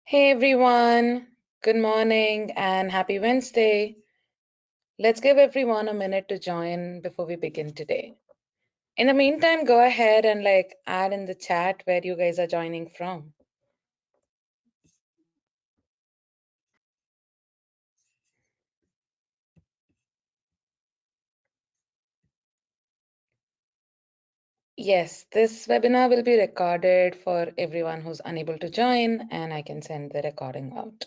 Hey everyone, good morning and happy Wednesday. Let's give everyone a minute to join before we begin today. In the meantime, go ahead and add in the chat where you guys are joining from. Yes, this webinar will be recorded for everyone who's unable to join, and I can send the recording out.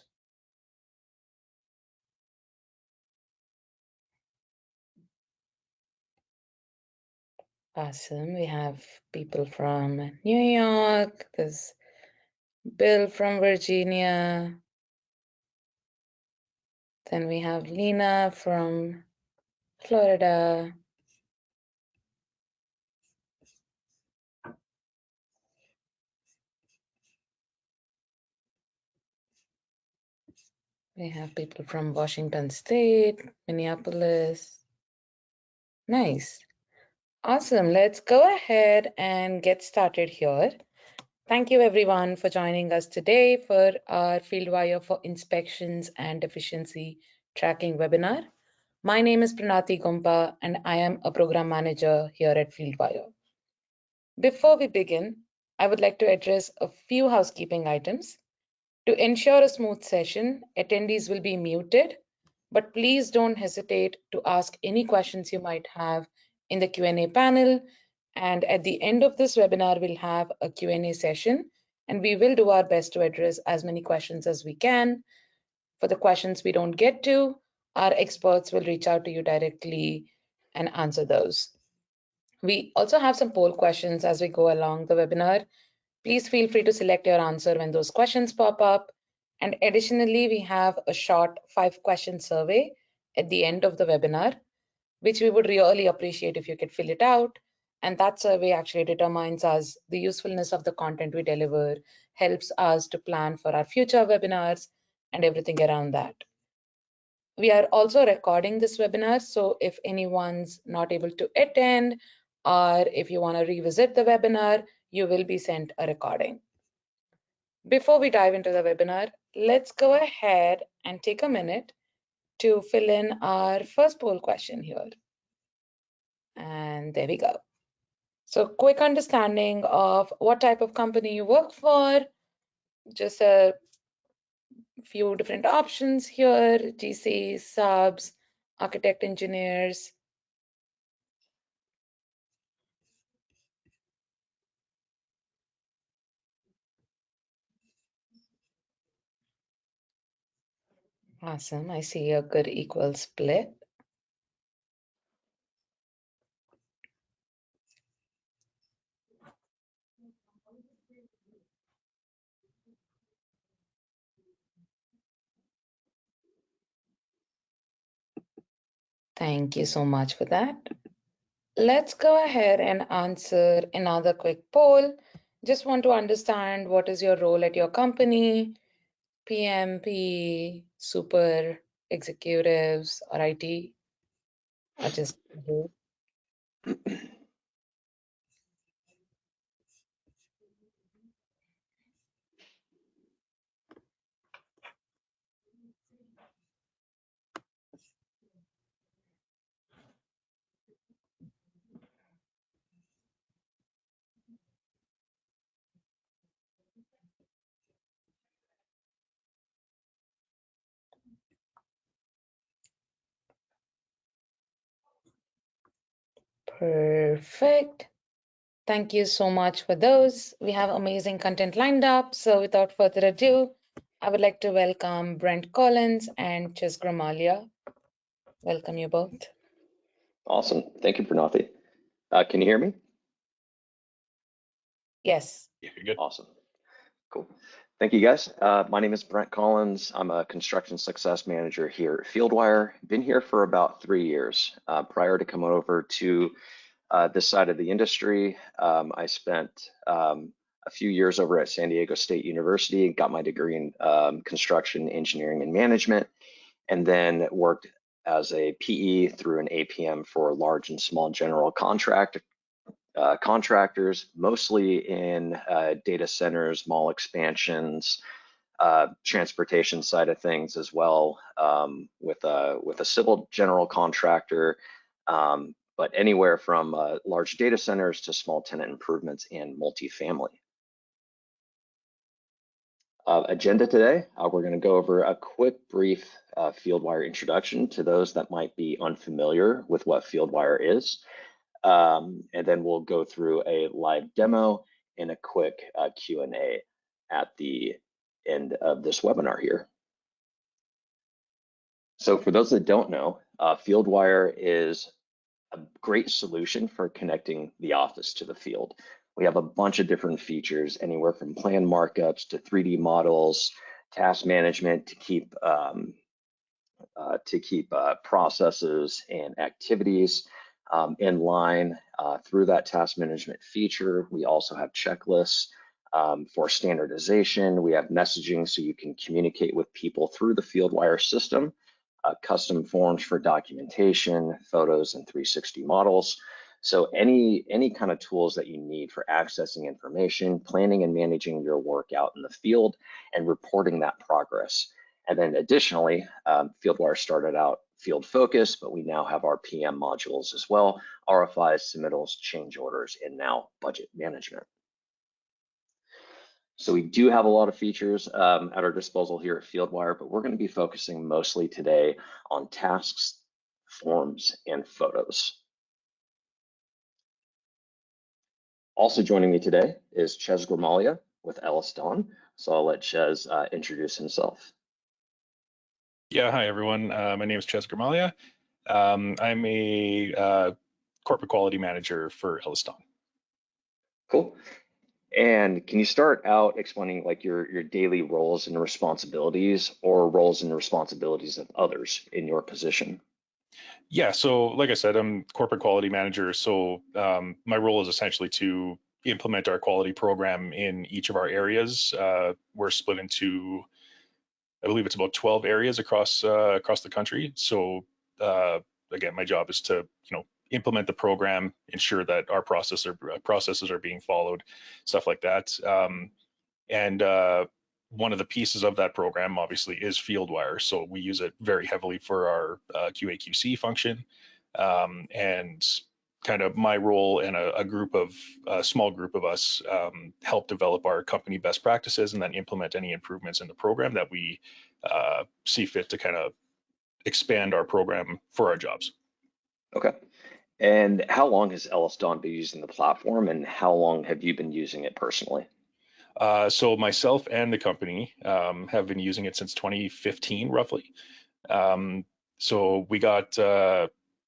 Awesome. We have people from New York. There's Bill from Virginia. Then we have Lena from Florida. We have people from Washington State, Minneapolis. Nice. Awesome. Let's go ahead and get started here. Thank you everyone for joining us today for our Fieldwire for Inspections and Deficiency Tracking webinar. My name is Pranati Gompa and I am a program manager here at Fieldwire. Before we begin, I would like to address a few housekeeping items. To ensure a smooth session, attendees will be muted, but please don't hesitate to ask any questions you might have in the Q&A panel. And at the end of this webinar, we'll have a Q&A session, and we will do our best to address as many questions as we can. For the questions we don't get to, our experts will reach out to you directly and answer those. We also have some poll questions as we go along the webinar. Please feel free to select your answer when those questions pop up. And additionally, we have a short 5-question survey at the end of the webinar, which we would really appreciate if you could fill it out. And that survey actually determines us the usefulness of the content we deliver, helps us to plan for our future webinars and everything around that. We are also recording this webinar, so if anyone's not able to attend, or if you want to revisit the webinar, you will be sent a recording. Before we dive into the webinar, let's go ahead and take a minute to fill in our first poll question here. And there we go. So quick understanding of what type of company you work for, just a few different options here, GCs, subs, architect engineers. Awesome, I see a good equal split. Thank you so much for that. Let's go ahead and answer another quick poll. Just want to understand what is your role at your company, PMP, super executives, or IT, or just perfect. Thank you so much for those. We have amazing content lined up. So without further ado, I would like to welcome Brent Collins and Chis Gramalia. Welcome you both. Awesome. Thank you, Pranati. Can you hear me? Yes. Yeah, you're good. Awesome. Cool. Thank you, guys. My name is Brent Collins. I'm a construction success manager here at Fieldwire. Been here for about 3 years. Prior to coming over to this side of the industry, I spent a few years over at San Diego State University and got my degree in construction engineering and management, and then worked as a PE through an APM for large and small general contractors, mostly in data centers, mall expansions, transportation side of things as well, with a civil general contractor, but anywhere from large data centers to small tenant improvements and multifamily. Agenda today, we're going to go over a quick, brief Fieldwire introduction to those that might be unfamiliar with what Fieldwire is. And then we'll go through a live demo and a quick Q&A at the end of this webinar here. So for those that don't know, Fieldwire is a great solution for connecting the office to the field. We have a bunch of different features, anywhere from plan markups to 3D models, task management to keep processes and activities in line through that task management feature. We also have checklists for standardization. We have messaging so you can communicate with people through the Fieldwire system, custom forms for documentation, photos, and 360 models. So any kind of tools that you need for accessing information, planning and managing your work out in the field, and reporting that progress. And then additionally, Fieldwire started out field focused, but we now have our PM modules as well, RFIs, submittals, change orders, and now budget management. So we do have a lot of features at our disposal here at Fieldwire, but we're going to be focusing mostly today on tasks, forms, and photos. Also joining me today is Ches Gramalia with Elliston. So I'll let Ches introduce himself. Yeah, hi everyone. My name is Ches Gramalia. I'm a corporate quality manager for Elliston. Cool. And can you start out explaining like your daily roles and responsibilities, or roles and responsibilities of others in your position? Yeah, so like I said, I'm corporate quality manager. So my role is essentially to implement our quality program in each of our areas. We're split into, I believe it's about 12 areas across the country. So again, my job is to implement the program, ensure that our processes are being followed, stuff like that. And one of the pieces of that program, obviously, is Fieldwire. So we use it very heavily for our QA/QC function. And kind of my role and a small group of us help develop our company best practices and then implement any improvements in the program that we see fit to kind of expand our program for our jobs. Okay. And how long has Elliston been using the platform, and how long have you been using it personally? So myself and the company have been using it since 2015, roughly. So we got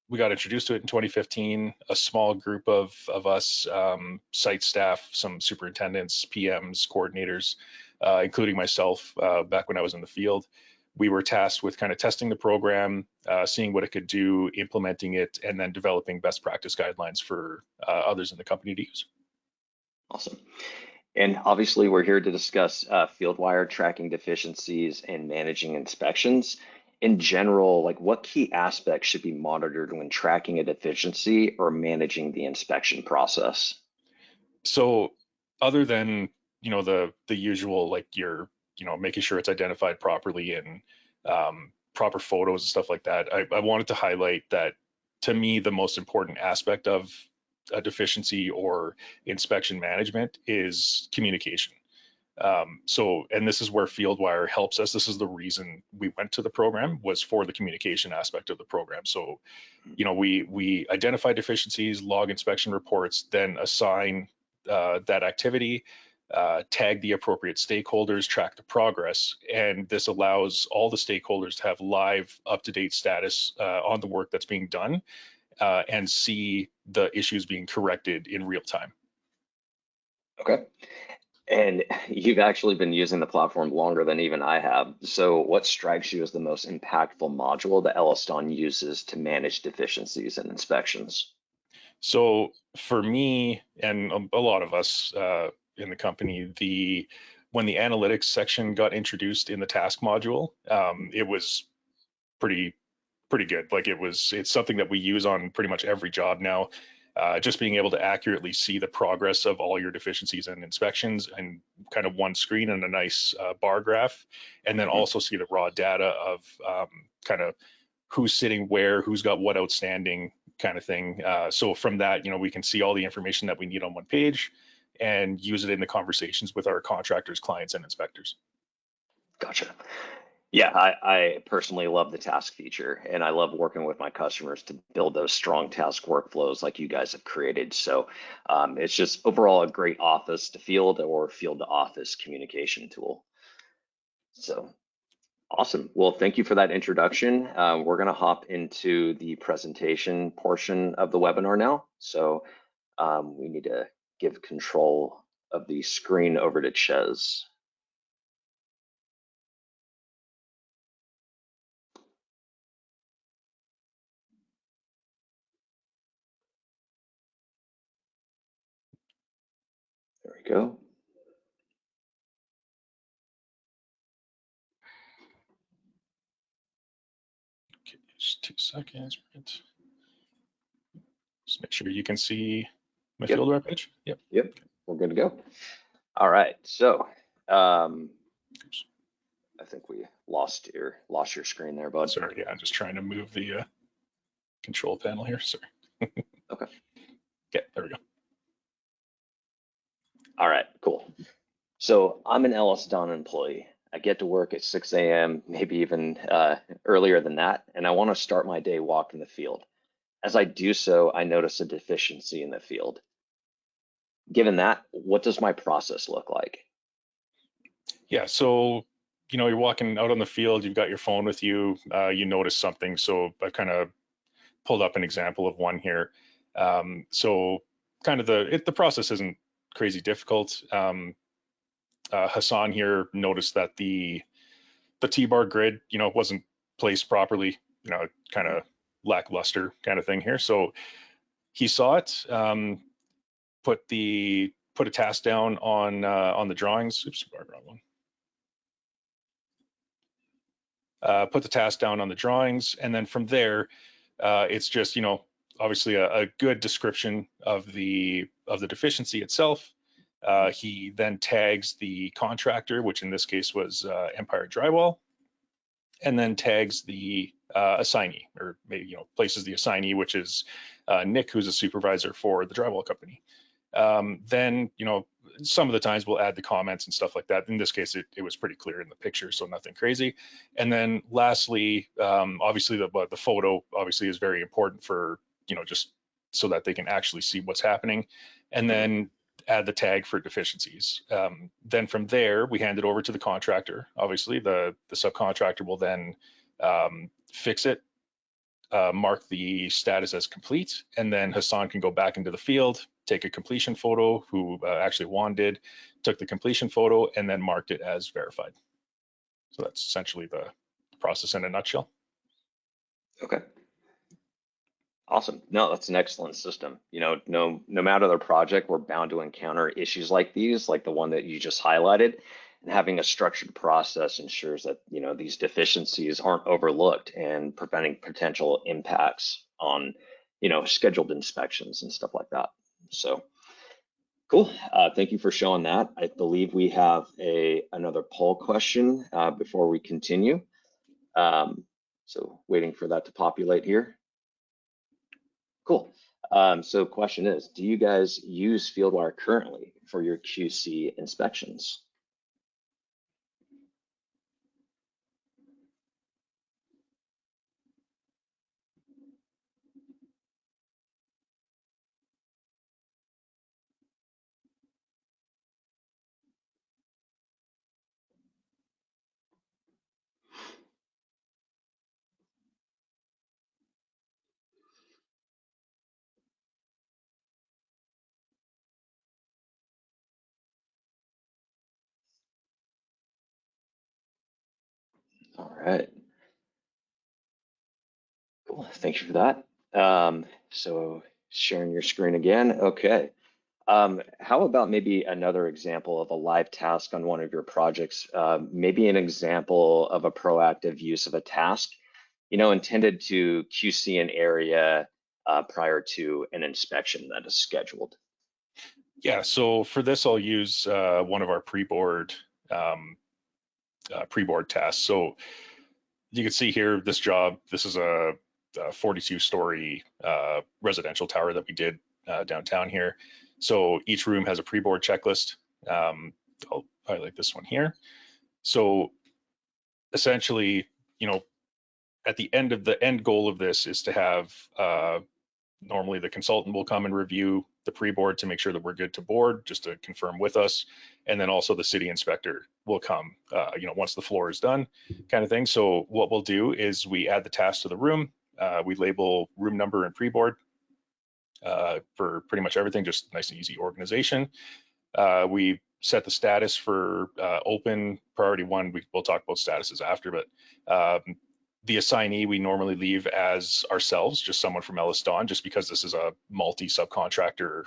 introduced to it in 2015. A small group of us, site staff, some superintendents, PMs, coordinators, including myself, back when I was in the field. We were tasked with kind of testing the program, seeing what it could do, implementing it, and then developing best practice guidelines for others in the company to use. Awesome. And obviously, we're here to discuss Fieldwire tracking deficiencies and managing inspections. In general, like what key aspects should be monitored when tracking a deficiency or managing the inspection process? So, other than the usual, like you're making sure it's identified properly and proper photos and stuff like that, I wanted to highlight that to me the most important aspect of a deficiency or inspection management is communication. And this is where Fieldwire helps us. This is the reason we went to the program, was for the communication aspect of the program. So, we identify deficiencies, log inspection reports, then assign that activity, tag the appropriate stakeholders, track the progress, and this allows all the stakeholders to have live, up-to-date status on the work that's being done, and see the issues being corrected in real time. Okay. And you've actually been using the platform longer than even I have. So what strikes you as the most impactful module that Elliston uses to manage deficiencies and inspections? So for me and a lot of us in the company, when the analytics section got introduced in the task module, it was pretty good. Like it's something that we use on pretty much every job now. just being able to accurately see the progress of all your deficiencies and inspections and kind of one screen and a nice bar graph, and then also see the raw data of kind of who's sitting where, who's got what outstanding kind of thing. So from that, we can see all the information that we need on one page and use it in the conversations with our contractors, clients, and inspectors. Gotcha. Yeah, I personally love the task feature, and I love working with my customers to build those strong task workflows like you guys have created. So it's just overall a great office to field or field to office communication tool. So awesome. Well, thank you for that introduction. We're going to hop into the presentation portion of the webinar now. So we need to give control of the screen over to Ches. There we go. Okay, just 2 seconds. Just make sure you can see my Fieldwire page. Yep. Yep, we're good to go. All right, so I think we lost your screen there, bud. Sorry, yeah, I'm just trying to move the control panel here. Sorry. Okay. Okay, there we go. All right, cool. So I'm an Ellis Don employee. I get to work at 6 a.m., maybe even earlier than that, and I want to start my day walking the field. As I do so, I notice a deficiency in the field. Given that, what does my process look like? Yeah, so you're walking out on the field, you've got your phone with you, you notice something. So I kind of pulled up an example of one here. So kind of the process isn't crazy difficult. Hassan here noticed that the T-bar grid, wasn't placed properly, kind of lackluster kind of thing here. So he saw it, put a task down on the drawings. Oops, wrong one. Put the task down on the drawings, and then from there, it's just obviously a good description of the deficiency itself. He then tags the contractor, which in this case was Empire Drywall, and then tags the assignee, or maybe places the assignee, which is Nick, who's a supervisor for the drywall company. Then some of the times we'll add the comments and stuff like that. In this case, it was pretty clear in the picture, so nothing crazy. And then lastly, obviously the photo obviously is very important for just so that they can actually see what's happening, and then add the tag for deficiencies. Then from there, we hand it over to the contractor. Obviously, the subcontractor will then fix it, mark the status as complete, and then Hassan can go back into the field, take a completion photo, who actually Juan did, took the completion photo, and then marked it as verified. So that's essentially the process in a nutshell. Okay. Awesome. No, that's an excellent system. No matter the project, we're bound to encounter issues like these, like the one that you just highlighted. And having a structured process ensures that these deficiencies aren't overlooked and preventing potential impacts on scheduled inspections and stuff like that. So cool. Thank you for showing that. I believe we have another poll question before we continue. So waiting for that to populate here. Cool. So question is, do you guys use Fieldwire currently for your QC inspections? All right. Cool. Thank you for that. So sharing your screen again. Okay. How about maybe another example of a live task on one of your projects? Maybe an example of a proactive use of a task, intended to QC an area prior to an inspection that is scheduled? Yeah, so for this, I'll use one of our pre-board tasks. So you can see here, this job, this is a 42-story residential tower that we did downtown here. So each room has a pre-board checklist. I'll highlight this one here. So essentially, you know, at the end goal of this is to have normally the consultant will come and review the pre-board to make sure that we're good to board, just to confirm with us. And then also the city inspector will come, you know, once the floor is done, kind of thing. So what we'll do is we add the task to the room. We label room number and pre-board for pretty much everything, just nice and easy organization. We set the status for open, priority 1. We'll talk about statuses after, but the assignee we normally leave as ourselves, just someone from Ellis Don, just because this is a multi-subcontractor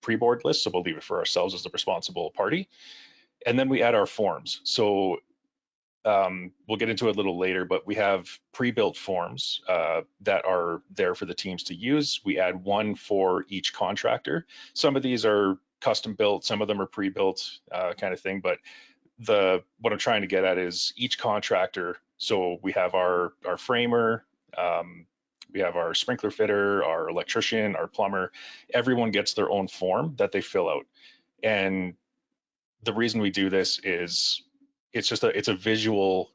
pre-board list, so we'll leave it for ourselves as the responsible party. And then we add our forms. So we'll get into it a little later, but we have pre-built forms that are there for the teams to use. We add one for each contractor. Some of these are custom built, some of them are pre-built kind of thing, but what I'm trying to get at is each contractor. So we have our framer, we have our sprinkler fitter, our electrician, our plumber. Everyone gets their own form that they fill out. And the reason we do this is it's a visual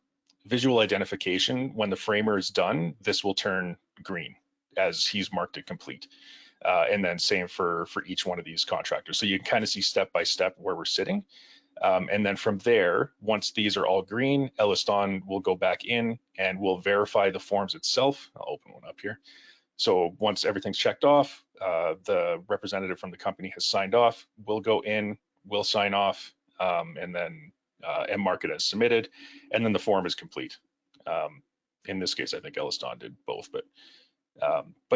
identification. When the framer is done, this will turn green as he's marked it complete. And then same for each one of these contractors. So you can kind of see step by step where we're sitting. And then from there, once these are all green, Ellis Don will go back in and we'll verify the forms itself. I'll open one up here. So once everything's checked off, the representative from the company has signed off, we'll go in, we'll sign off, and then and mark it as submitted. And then the form is complete. In this case, I think Ellis Don did both, but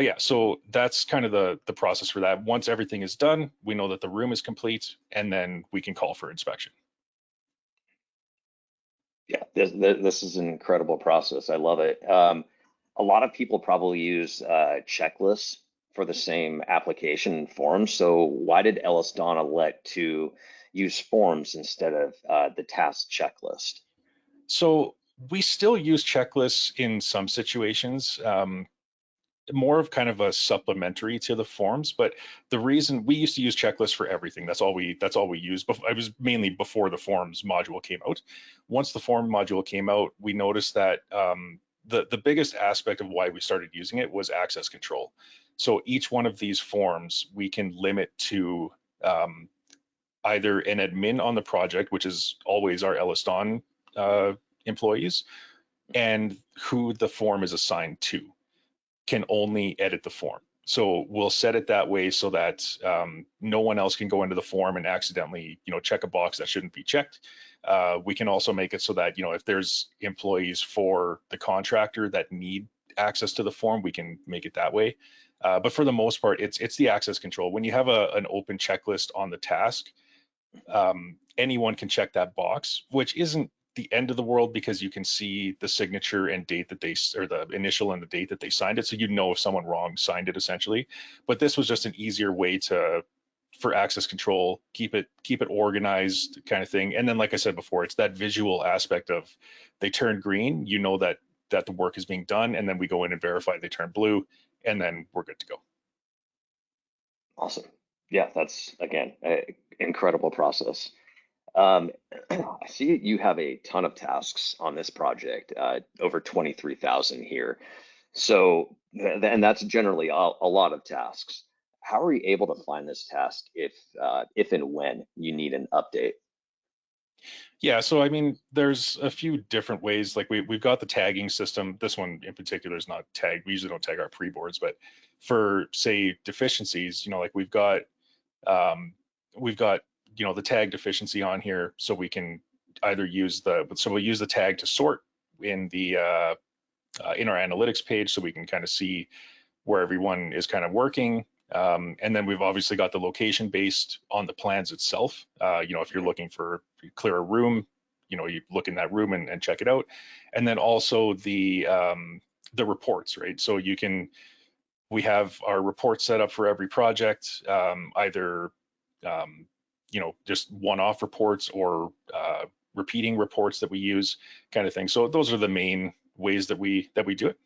yeah, so that's kind of the process for that. Once everything is done, we know that the room is complete, and then we can call for inspection. Yeah, this is an incredible process. I love it. A lot of people probably use checklists for the same application and forms. So why did Ellis Don elect to use forms instead of the task checklist? So we still use checklists in some situations. More of kind of a supplementary to the forms, but the reason we used to use checklists for everything, that's all we used. It was mainly before the forms module came out. Once the form module came out, we noticed that the biggest aspect of why we started using it was access control. So each one of these forms we can limit to either an admin on the project, which is always our Ellis Don employees, and who the form is assigned to can only edit the form. So we'll set it that way so that no one else can go into the form and accidentally, you know, check a box that shouldn't be checked. We can also make it so that, you know, if there's employees for the contractor that need access to the form, we can make it that way. But for the most part, it's the access control. When you have an open checklist on the task, anyone can check that box, which isn't the end of the world because you can see the signature and date that or the initial and the date that they signed it. So you know if someone wrong signed it essentially. But this was just an easier way for access control, keep it organized kind of thing. And then, like I said before, it's that visual aspect of they turn green, you know that the work is being done, and then we go in and verify they turn blue, and then we're good to go. Awesome. Yeah, that's, again, an incredible process. I see you have a ton of tasks on this project, over 23,000 here. So, and that's generally a lot of tasks. How are you able to find this task if and when you need an update? Yeah, so I mean, there's a few different ways. Like we've got the tagging system. This one in particular is not tagged. We usually don't tag our pre-boards, but for say deficiencies, you know, like we've got you know the tag deficiency on here, so we can either use we'll use the tag to sort in the in our analytics page, so we can kind of see where everyone is kind of working. And then we've obviously got the location based on the plans itself. You know, if you're looking for clear a room, you know, you look in that room and check it out. And then also the reports, right? So you can We have our reports set up for every project, either just one-off reports or repeating reports that we use, kind of thing. So those are the main ways that we do it.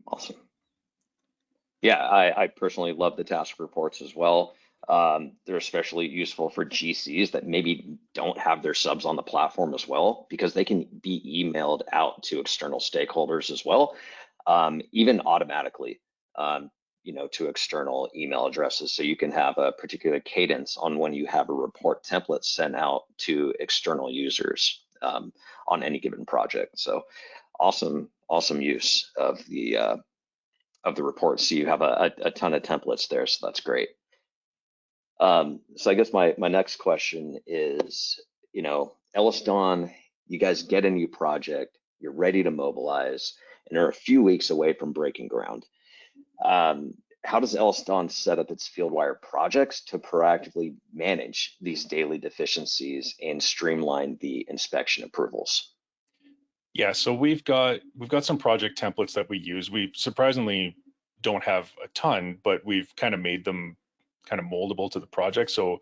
Awesome. Yeah, I personally love the task reports as well. They're especially useful for GCs that maybe don't have their subs on the platform as well, because they can be emailed out to external stakeholders as well, even automatically, to external email addresses. So you can have a particular cadence on when you have a report template sent out to external users on any given project. So awesome use of the reports. So you have a ton of templates there, so that's great. So I guess my next question is, Elliston, you guys get a new project, you're ready to mobilize, and are a few weeks away from breaking ground. How does Elliston set up its Fieldwire projects to proactively manage these daily deficiencies and streamline the inspection approvals? Yeah, so we've got some project templates that we use. We surprisingly don't have a ton, but we've kind of made them kind of moldable to the project. So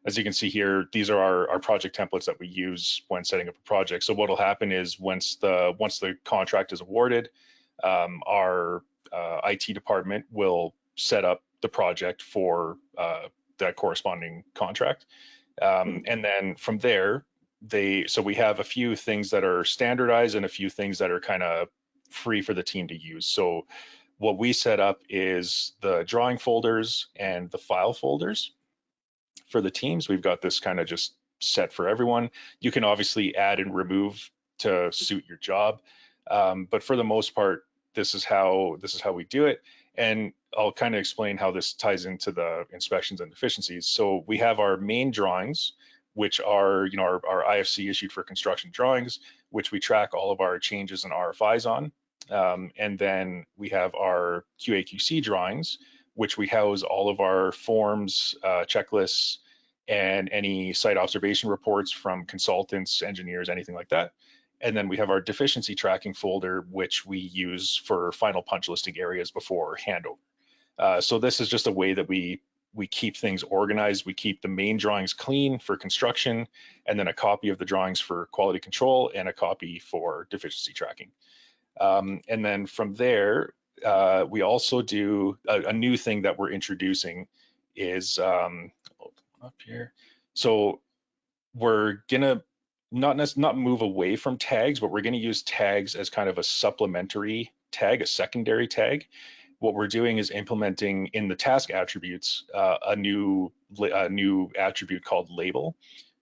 as you can see here, these are our project templates that we use when setting up a project. So what will happen is once the contract is awarded, our IT department will set up the project for that corresponding contract. And then from there, so we have a few things that are standardized and a few things that are kind of free for the team to use. So what we set up is the drawing folders and the file folders for the teams. We've got this kind of just set for everyone. You can obviously add and remove to suit your job, but for the most part, this is how we do it. And I'll kind of explain how this ties into the inspections and deficiencies. So we have our main drawings, which are our IFC issued for construction drawings, which we track all of our changes and RFIs on. And then we have our QA/QC drawings, which we house all of our forms, checklists, and any site observation reports from consultants, engineers, anything like that. And then we have our deficiency tracking folder, which we use for final punch listing areas before handover. So this is just a way that we keep things organized. We keep the main drawings clean for construction, and then a copy of the drawings for quality control and a copy for deficiency tracking. And then from there, we also do a new thing that we're introducing is up here. So we're gonna not move away from tags, but we're gonna use tags as kind of a supplementary tag, a secondary tag. What we're doing is implementing in the task attributes a new attribute called label.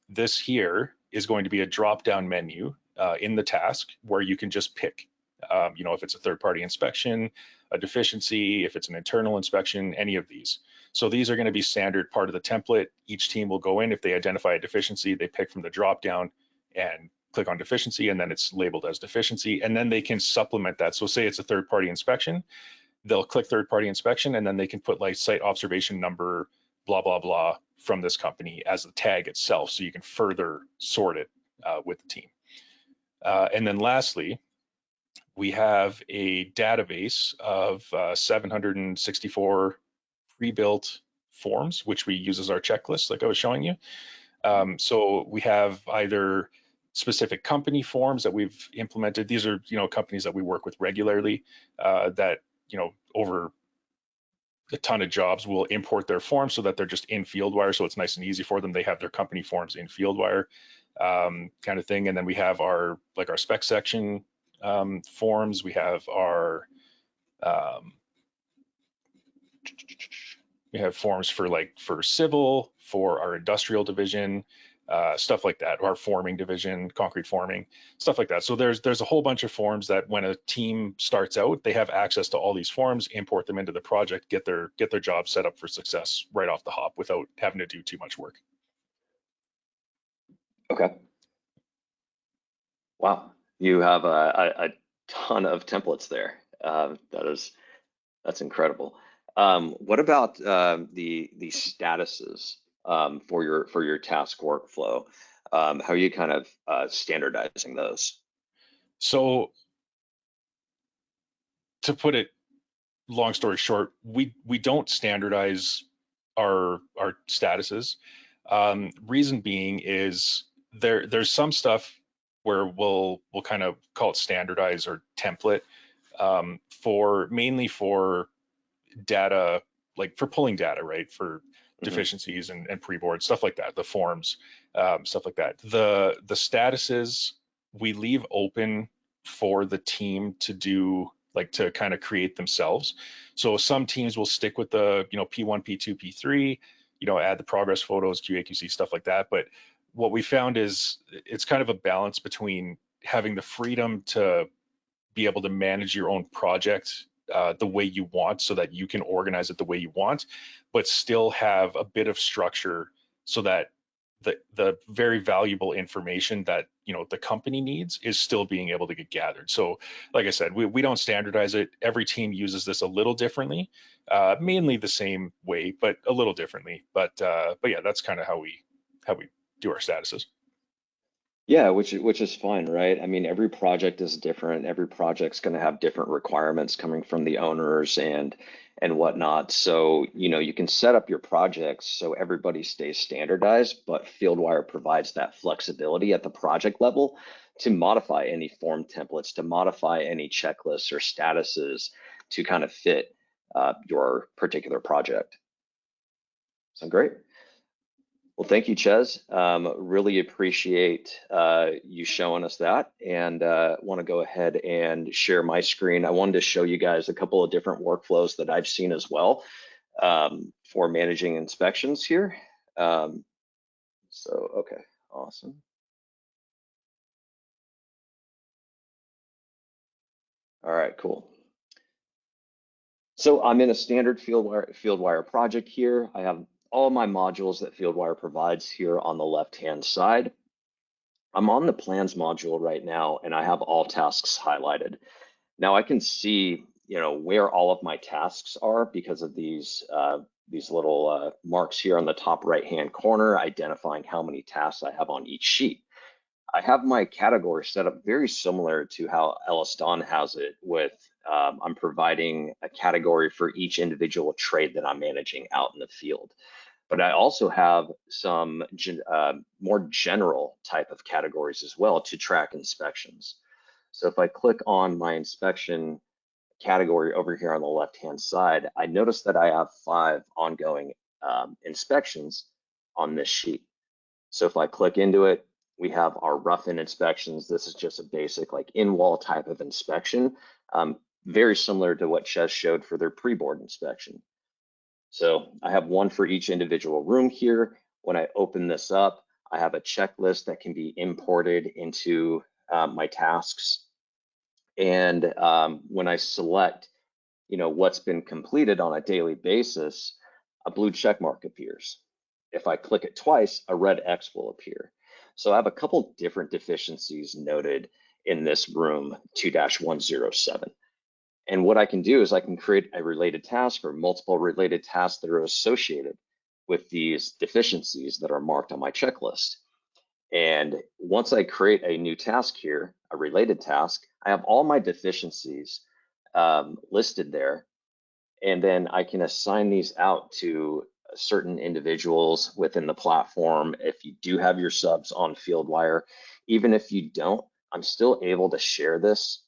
This here is going to be a drop-down menu in the task where you can just pick, if it's a third-party inspection, a deficiency, if it's an internal inspection, any of these. So these are going to be standard part of the template. Each team will go in. If they identify a deficiency, they pick from the drop-down and click on deficiency, and then it's labeled as deficiency, and then they can supplement that. So say it's a third-party inspection, they'll click third-party inspection, and then they can put like site observation number, blah, blah, blah, from this company as the tag itself, so you can further sort it with the team. And then lastly, we have a database of 764 pre-built forms, which we use as our checklist, like I was showing you. So we have either specific company forms that we've implemented. These are, companies that we work with regularly that, over a ton of jobs will import their forms so that they're just in Fieldwire. So it's nice and easy for them. They have their company forms in Fieldwire kind of thing. And then we have our spec section forms. We have our forms for civil, for our industrial division, stuff like that, our forming division, concrete forming, stuff like that. So there's a whole bunch of forms that when a team starts out, they have access to all these forms, import them into the project, get their job set up for success right off the hop without having to do too much work. Okay. Wow, you have a ton of templates there. That's incredible. What about the statuses for your task workflow? How are you kind of standardizing those? So to put it long story short, we don't standardize our statuses. Reason being is there's some stuff where we'll kind of call it standardize or template, for mainly for data, like for pulling data, right? For deficiencies and pre-board, stuff like that, the forms, stuff like that. The statuses we leave open for the team to do, like to kind of create themselves. So some teams will stick with the, P1, P2, P3, add the progress photos, QA/QC, stuff like that. But what we found is it's kind of a balance between having the freedom to be able to manage your own project the way you want, so that you can organize it the way you want, but still have a bit of structure so that the very valuable information that the company needs is still being able to get gathered. So like I said, we don't standardize it. Every team uses this a little differently, mainly the same way, but a little differently. But yeah, that's kind of how we do our statuses. Yeah, which is fine, right? I mean, every project is different. Every project's going to have different requirements coming from the owners and whatnot. So, you can set up your projects so everybody stays standardized, but Fieldwire provides that flexibility at the project level to modify any form templates, to modify any checklists or statuses to kind of fit your particular project. So great. Well, thank you, Ches. Really appreciate you showing us that, and want to go ahead and share my screen. I wanted to show you guys a couple of different workflows that I've seen as well for managing inspections here. Okay, awesome. All right, cool. So I'm in a standard Fieldwire project here. I have all my modules that Fieldwire provides here on the left-hand side. I'm on the plans module right now, and I have all tasks highlighted. Now I can see, where all of my tasks are because of these little marks here on the top right-hand corner, identifying how many tasks I have on each sheet. I have my category set up very similar to how Ellis Don has it with, I'm providing a category for each individual trade that I'm managing out in the field. But I also have some more general type of categories as well to track inspections. So if I click on my inspection category over here on the left-hand side, I notice that I have 5 ongoing inspections on this sheet. So if I click into it, we have our rough-in inspections. This is just a basic like in-wall type of inspection, very similar to what Ches showed for their pre-board inspection. So I have one for each individual room here. When I open this up, I have a checklist that can be imported into my tasks. And when I select, what's been completed on a daily basis, a blue check mark appears. If I click it twice, a red X will appear. So I have a couple different deficiencies noted in this room 2-107. And what I can do is I can create a related task or multiple related tasks that are associated with these deficiencies that are marked on my checklist. And once I create a new task here, a related task, I have all my deficiencies listed there. And then I can assign these out to certain individuals within the platform. If you do have your subs on Fieldwire, even if you don't, I'm still able to share this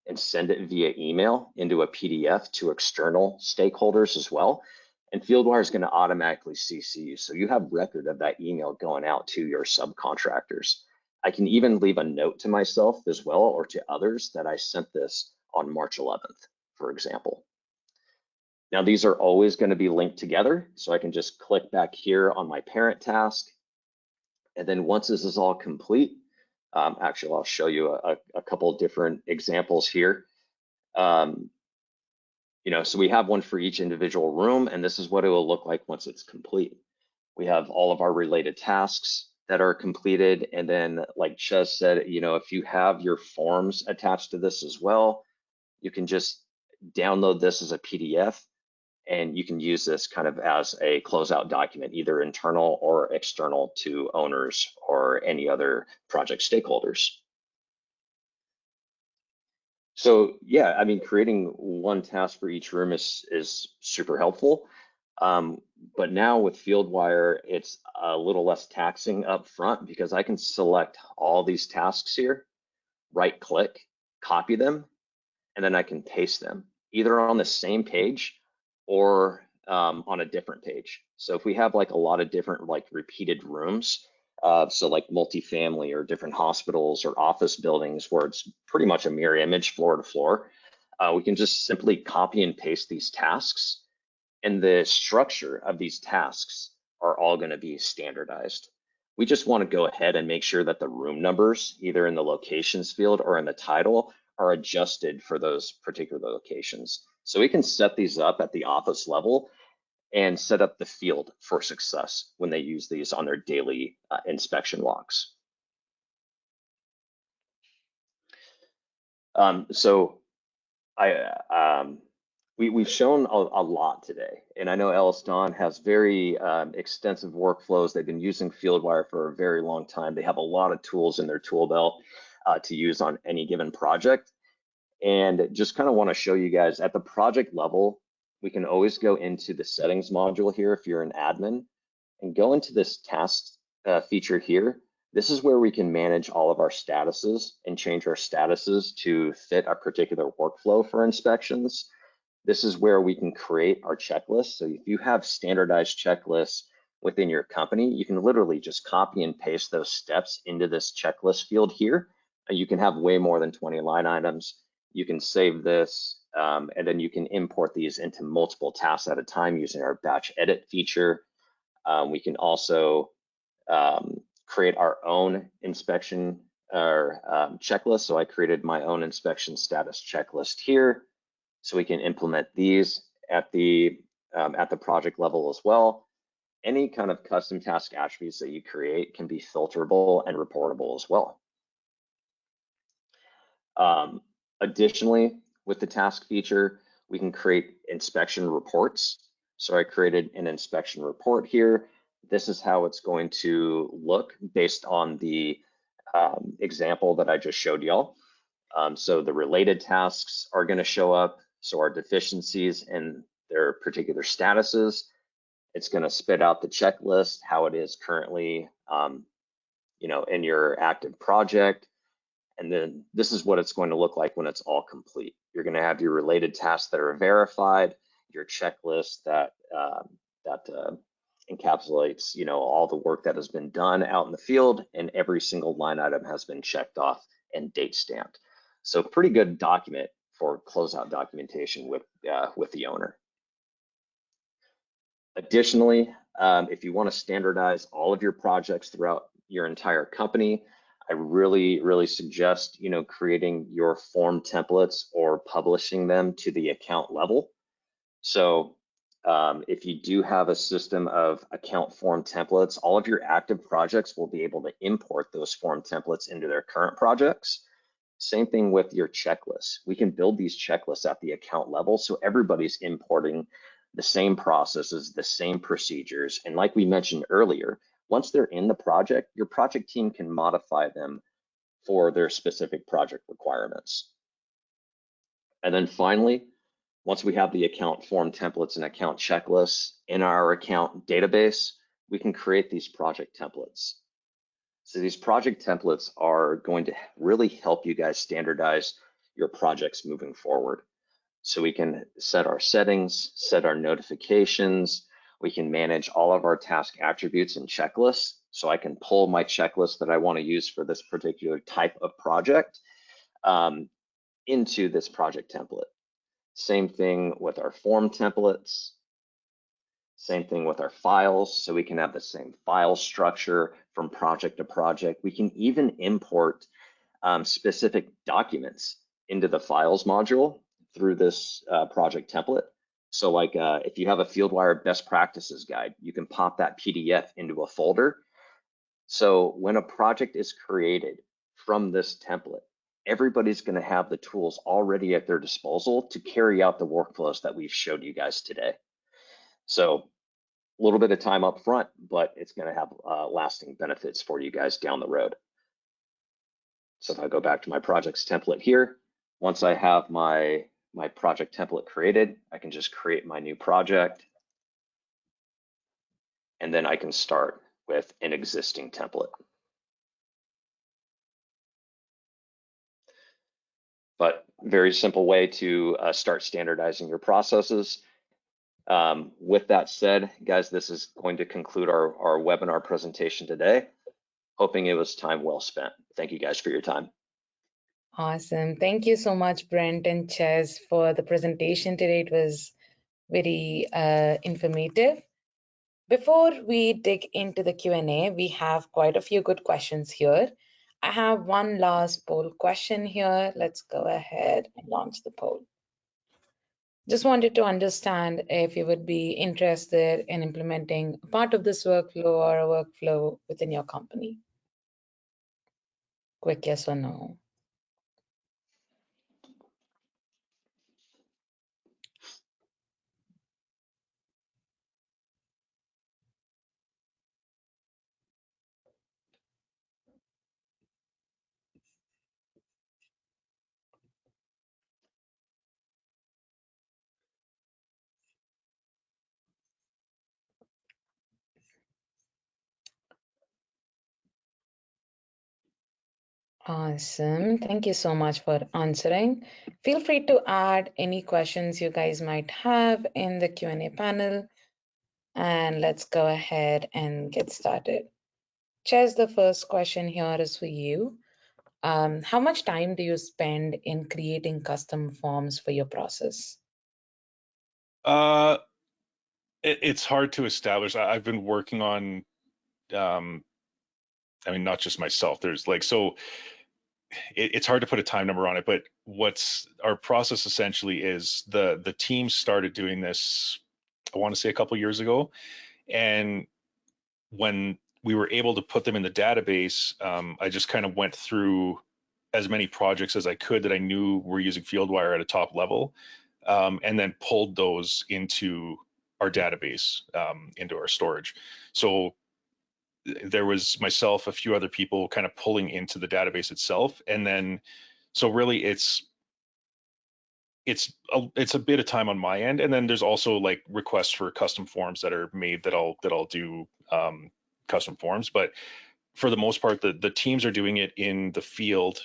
and send it via email into a PDF to external stakeholders as well. And Fieldwire is going to automatically CC you. So you have record of that email going out to your subcontractors. I can even leave a note to myself as well, or to others, that I sent this on March 11th, for example. Now these are always going to be linked together. So I can just click back here on my parent task. And then once this is all complete, actually, I'll show you a couple of different examples here. So we have one for each individual room, and this is what it will look like once it's complete. We have all of our related tasks that are completed. And then like Ches said, if you have your forms attached to this as well, you can just download this as a PDF, and you can use this kind of as a closeout document, either internal or external to owners or any other project stakeholders. So yeah, I mean, creating one task for each room is super helpful. Um, but now with Fieldwire, it's a little less taxing up front because I can select all these tasks here, right click, copy them, and then I can paste them either on the same page or on a different page. So if we have like a lot of different like repeated rooms, so like multifamily or different hospitals or office buildings where it's pretty much a mirror image floor to floor, we can just simply copy and paste these tasks, and the structure of these tasks are all going to be standardized. We just want to go ahead and make sure that the room numbers, either in the locations field or in the title, are adjusted for those particular locations. So we can set these up at the office level and set up the field for success when they use these on their daily inspection walks. So we've shown a lot today, and I know Ellis Don has very extensive workflows. They've been using Fieldwire for a very long time. They have a lot of tools in their tool belt to use on any given project. And just kind of want to show you guys at the project level, we can always go into the settings module here if you're an admin and go into this task feature here. This is where we can manage all of our statuses and change our statuses to fit a particular workflow for inspections. This is where we can create our checklist. So if you have standardized checklists within your company, you can literally just copy and paste those steps into this checklist field here. You can have way more than 20 line items. You can save this, and then you can import these into multiple tasks at a time using our batch edit feature. We can also create our own inspection or checklist. So I created my own inspection status checklist here. So we can implement these at the project level as well. Any kind of custom task attributes that you create can be filterable and reportable as well. Additionally, with the task feature, we can create inspection reports. So I created an inspection report here. This is how it's going to look based on the example that I just showed y'all. So the related tasks are going to show up. So our deficiencies and their particular statuses. It's going to spit out the checklist, how it is currently, in your active project. And then this is what it's going to look like when it's all complete. You're going to have your related tasks that are verified, your checklist that encapsulates, all the work that has been done out in the field, and every single line item has been checked off and date stamped. So pretty good document for closeout documentation with the owner. Additionally, if you want to standardize all of your projects throughout your entire company, I really suggest, creating your form templates or publishing them to the account level. So if you do have a system of account form templates, all of your active projects will be able to import those form templates into their current projects. Same thing with your checklists. We can build these checklists at the account level, so everybody's importing the same processes, the same procedures. And like we mentioned earlier, once they're in the project, your project team can modify them for their specific project requirements. And then finally, once we have the account form templates and account checklists in our account database, we can create these project templates. So these project templates are going to really help you guys standardize your projects moving forward. So we can set our settings, set our notifications. We can manage all of our task attributes and checklists. So I can pull my checklist that I want to use for this particular type of project into this project template. Same thing with our form templates. Same thing with our files. So we can have the same file structure from project to project. We can even import specific documents into the files module through this project template. So like if you have a Fieldwire best practices guide, you can pop that PDF into a folder. So when a project is created from this template, everybody's going to have the tools already at their disposal to carry out the workflows that we've showed you guys today. So a little bit of time up front, but it's going to have lasting benefits for you guys down the road. So if I go back to my projects template here, Once I have my project template created, I can just create my new project, and then I can start with an existing template. But very simple way to start standardizing your processes. With that said, guys, this is going to conclude our webinar presentation today. Hoping it was time well spent. Thank you guys for your time. Awesome. Thank you so much, Brent and Ches, for the presentation today. It was very informative. Before we dig into the Q&A, we have quite a few good questions here. I have one last poll question here. Let's go ahead and launch the poll. Just wanted to understand if you would be interested in implementing a part of this workflow or a workflow within your company. Quick yes or no. Awesome. Thank you so much for answering. Feel free to add any questions you guys might have in the Q&A panel. And let's go ahead and get started. Ches, the first question here is for you. How much time do you spend in creating custom forms for your process? It's hard to establish. I've been working on, I mean, not just myself. There's like, so it's hard to put a time number on it, but what's our process essentially is the team started doing this, I want to say a couple years ago. And when we were able to put them in the database, I just kind of went through as many projects as I could that I knew were using Fieldwire at a top level, and then pulled those into our database, into our storage. So there was myself, a few other people kind of pulling into the database itself. And then, so really it's a bit of time on my end. And then there's also like requests for custom forms that are made that I'll do custom forms. But for the most part, the teams are doing it in the field,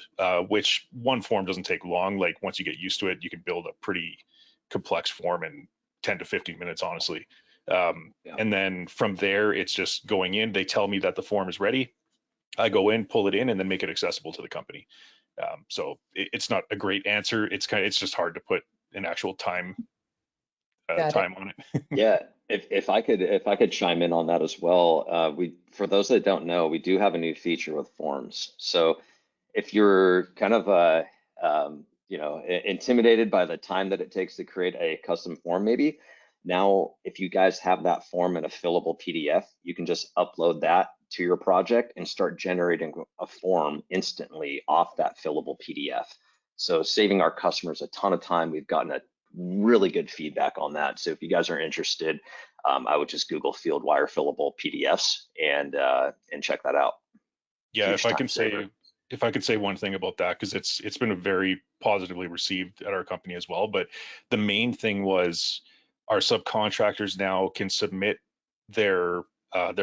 which one form doesn't take long. Like once you get used to it, you can build a pretty complex form in 10 to 15 minutes, honestly. Yeah. And then from there, it's just going in. They tell me that the form is ready. I go in, pull it in, and then make it accessible to the company. So it's not a great answer. It's just hard to put an actual time on it. Yeah, if I could chime in on that as well. For those that don't know, we do have a new feature with forms. So if you're kind of intimidated by the time that it takes to create a custom form, maybe now if you guys have that form in a fillable PDF, you can just upload that to your project and start generating a form instantly off that fillable PDF. So saving our customers a ton of time. We've gotten a really good feedback on that. So if you guys are interested, I would just Google Fieldwire fillable PDFs and check that out. Yeah, if I could say one thing about that, because it's been a very positively received at our company as well. But the main thing was our subcontractors now can submit their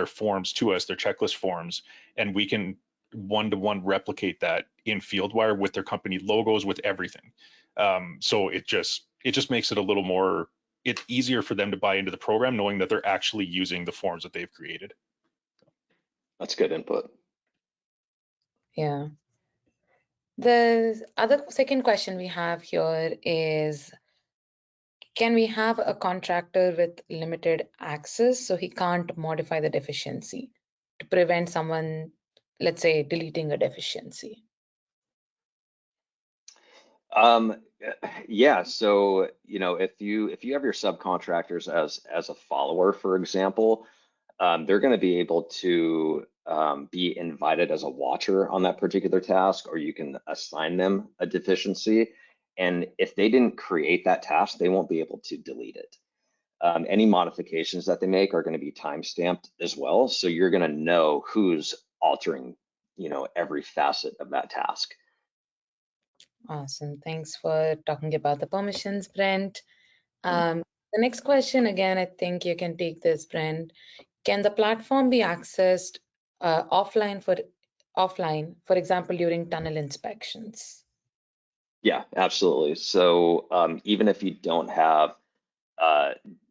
forms to us, their checklist forms, and we can one-to-one replicate that in Fieldwire with their company logos, with everything. So it just makes it a little more, it's easier for them to buy into the program, knowing that they're actually using the forms that they've created. That's good input. Yeah. The second question we have here is, can we have a contractor with limited access so he can't modify the deficiency to prevent someone, let's say, deleting a deficiency? Yeah, so if you have your subcontractors as a follower, for example, they're going to be able to be invited as a watcher on that particular task, or you can assign them a deficiency. And if they didn't create that task, they won't be able to delete it. Any modifications that they make are going to be time-stamped as well, so you're going to know who's altering, every facet of that task. Awesome. Thanks for talking about the permissions, Brent. The next question, again, I think you can take this, Brent. Can the platform be accessed offline, for example, during tunnel inspections? Yeah, absolutely. So even if you don't have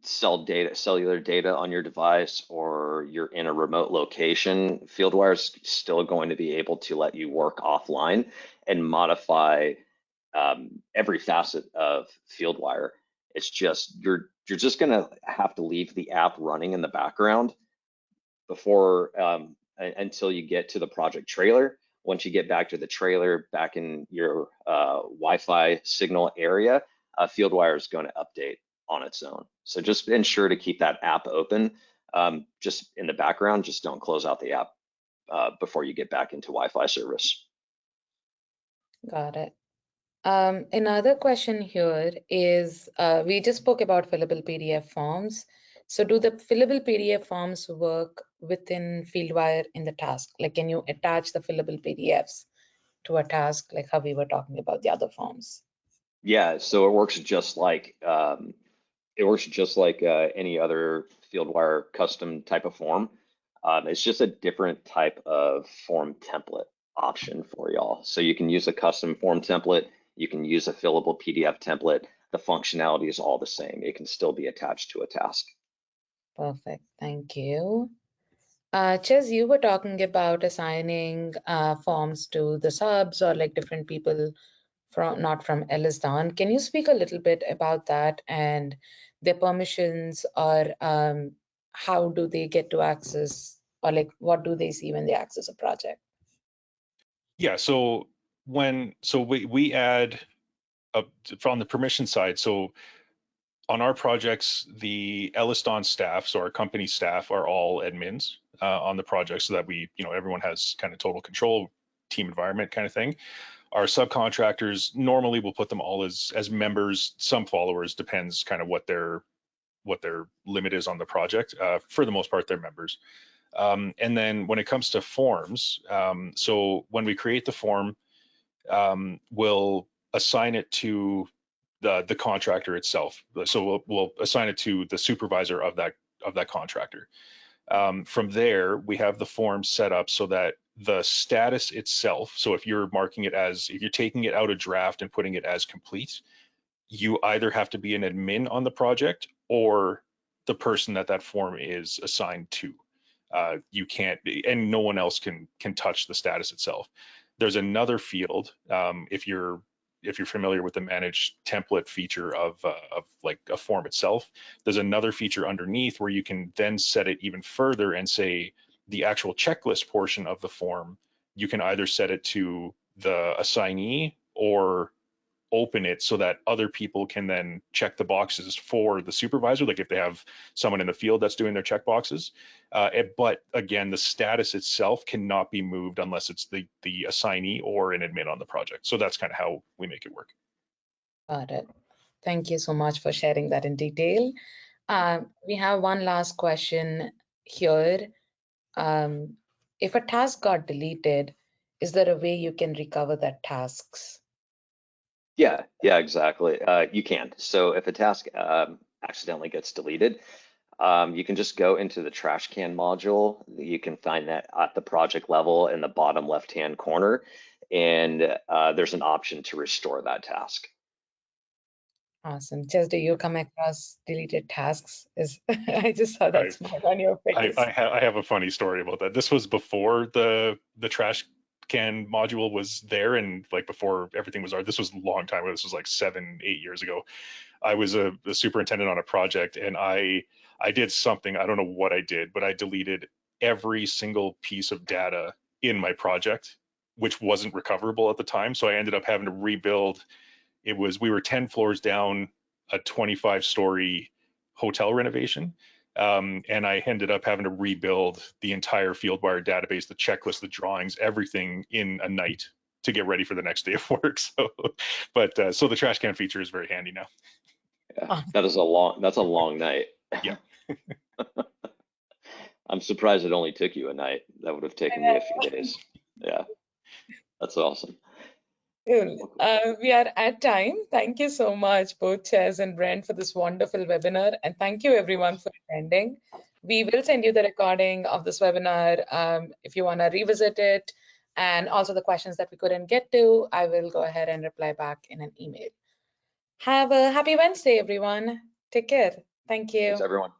cellular data on your device, or you're in a remote location, Fieldwire is still going to be able to let you work offline and modify every facet of Fieldwire. It's just you're just going to have to leave the app running in the background before until you get to the project trailer. Once you get back to the trailer, back in your Wi-Fi signal area, Fieldwire is going to update on its own. So just ensure to keep that app open, just in the background. Just don't close out the app before you get back into Wi-Fi service. Got it. Another question here is, we just spoke about fillable PDF forms. So do the fillable PDF forms work within Fieldwire in the task? Like, can you attach the fillable PDFs to a task, like how we were talking about the other forms? Yeah, so it works just like any other Fieldwire custom type of form. It's just a different type of form template option for y'all. So you can use a custom form template, you can use a fillable PDF template. The functionality is all the same. It can still be attached to a task. Perfect, thank you. Ches, you were talking about assigning forms to the subs or like different people not from Elliston. Can you speak a little bit about that and their permissions, or how do they get to access, or like what do they see when they access a project? Yeah, so we add up from the permission side. So on our projects, the Elliston staff, so our company staff, are all admins on the project, so that everyone has kind of total control, team environment kind of thing. Our subcontractors, normally we'll put them all as members, some followers, depends kind of what their limit is on the project. For the most part, they're members. And then when it comes to forms, so when we create the form, we'll assign it to the contractor itself. So we'll assign it to the supervisor of that contractor. From there, we have the form set up so that the status itself, so if you're taking it out of draft and putting it as complete, you either have to be an admin on the project or the person that form is assigned to. You can't, and no one else can touch the status itself. There's another field, if you're familiar with the manage template feature of like a form itself, there's another feature underneath where you can then set it even further and say the actual checklist portion of the form, you can either set it to the assignee or open it so that other people can then check the boxes for the supervisor, like if they have someone in the field that's doing their check boxes. But again, the status itself cannot be moved unless it's the assignee or an admin on the project. So that's kind of how we make it work. Got it. Thank you so much for sharing that in detail. We have one last question here. If a task got deleted, is there a way you can recover that tasks? Yeah, exactly. You can. So if a task accidentally gets deleted, you can just go into the trash can module. You can find that at the project level in the bottom left-hand corner, and there's an option to restore that task. Awesome. Just do you come across deleted tasks? I just saw that smile on your face. I have a funny story about that. This was before the trash can module was there, and like before everything was this was a long time ago. This was like 7-8 years ago. I was a superintendent on a project, and I did something, I don't know what I did, but I deleted every single piece of data in my project, which wasn't recoverable at the time. So I ended up having to rebuild. We were 10 floors down, a 25-story hotel renovation. And I ended up having to rebuild the entire Fieldwire database, the checklist, the drawings, everything in a night to get ready for the next day of work. So the trash can feature is very handy now. Yeah, that's a long night. Yeah. I'm surprised it only took you a night. That would have taken me a few days. Yeah, that's awesome. Cool. We are at time. Thank you so much, both Chairs and Brent, for this wonderful webinar. And thank you everyone for attending. We will send you the recording of this webinar if you want to revisit it. And also the questions that we couldn't get to, I will go ahead and reply back in an email. Have a happy Wednesday, everyone. Take care. Thank you. Thanks, everyone.